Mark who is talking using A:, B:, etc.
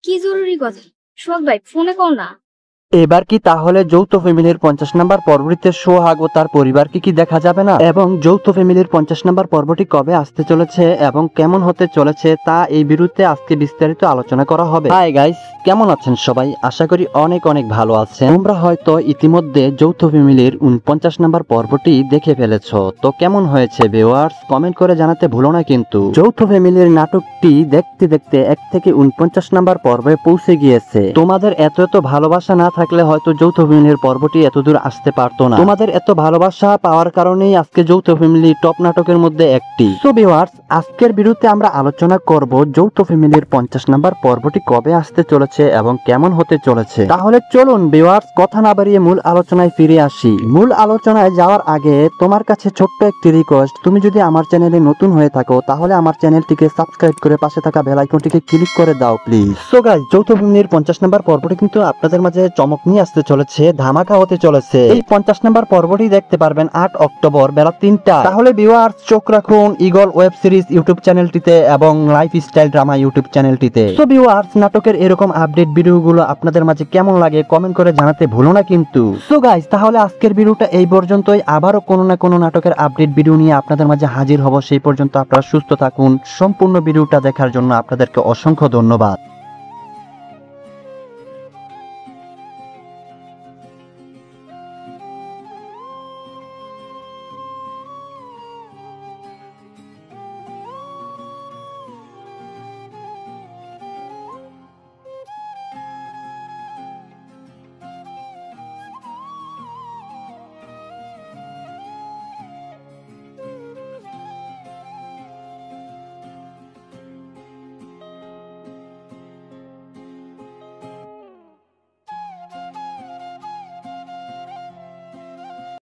A: কি জরুরি কথা? সোহাগ ভাই ফোনে কও না।
B: এবার কি তাহলে যৌথ ফ্যামিলির 50 নাম্বার পর্বটিতে সোহাগ ও তার পরিবারকে কি দেখা যাবে না? এবং যৌথ ফ্যামিলির 50 নাম্বার পর্বটি কবে আসতে চলেছে এবং কেমন হতে চলেছে তা এই ভিডিওতে আজকে বিস্তারিত আলোচনা করা হবে। হাই গাইস, কেমন আছেন সবাই? আশা করি অনেক অনেক ভালো আছেন। তোমরা হয়তো ইতিমধ্যে যৌথ ফ্যামিলির 49 নাম্বার পর্বটি দেখে ফেলেছো। তো কেমন হয়েছে ভিউয়ার্স, কমেন্ট করে জানাতে ভুলো না কিন্তু। যৌথ ফ্যামিলির নাটকটি দেখতে দেখতে 1 থেকে 49 নাম্বার পর্বে পৌঁছে গিয়েছে। তোমাদের এত এত ভালোবাসা না থাকলে হয়তো যৌথ ফ্যামিলির পর্বটি এতদূর আসতে পারতো না। তোমাদের এত ভালোবাসা পাওয়ার কারণেই আজকে যৌথ ফ্যামিলি টপ নাটকের মধ্যে একটি। সো ভিউয়ার্স, আজকের ভিডিওতে আমরা আলোচনা করব যৌথ ফ্যামিলির 50 নাম্বার পর্বটি কবে আসতে চলেছে এবং কেমন হতে চলেছে। তাহলে চলুন ভিউয়ার্স, কথা না বাড়িয়ে মূল আলোচনায় ফিরে আসি। মূল আলোচনায় যাওয়ার আগে তোমার কাছে ছোট্ট একটি রিকোয়েস্ট, তুমি যদি আমার চ্যানেলে নতুন হয়ে থাকো তাহলে আমার চ্যানেলটিকে সাবস্ক্রাইব করে পাশে থাকা বেল আইকনটিকে ক্লিক করে দাও প্লিজ। সো গাইস, যৌথ ফ্যামিলির 50 নাম্বার পর্বটি কিন্তু আপনাদের মাঝে চমক নিয়ে আসতে চলেছে, ধামাকা হতে চলেছে। এই 50 নাম্বার পর্বটি দেখতে পারবেন 8 অক্টোবর বেলা 3টা। তাহলে ভিউয়ার্স, চোখ রাখুন ঈগল ওয়েব সিরিজ ইউটিউব চ্যানেলটিতে এবং লাইফস্টাইল ড্রামা ইউটিউব চ্যানেলটিতে। সো ভিউয়ার্স, নাটকের এরকম আপডেট ভিডিওগুলো আপনাদের মাঝে কেমন লাগে কমেন্ট করে জানাতে ভুলো না কিন্তু। সো গাইস, তাহলে আজকের ভিডিওটা এই পর্যন্তই। আবারও কোনো না কোনো নাটকের আপডেট ভিডিও নিয়ে আপনাদের মাঝে হাজির হব। সেই পর্যন্ত আপনারা সুস্থ থাকুন। সম্পূর্ণ ভিডিওটা দেখার জন্য আপনাদেরকে অসংখ্য ধন্যবাদ।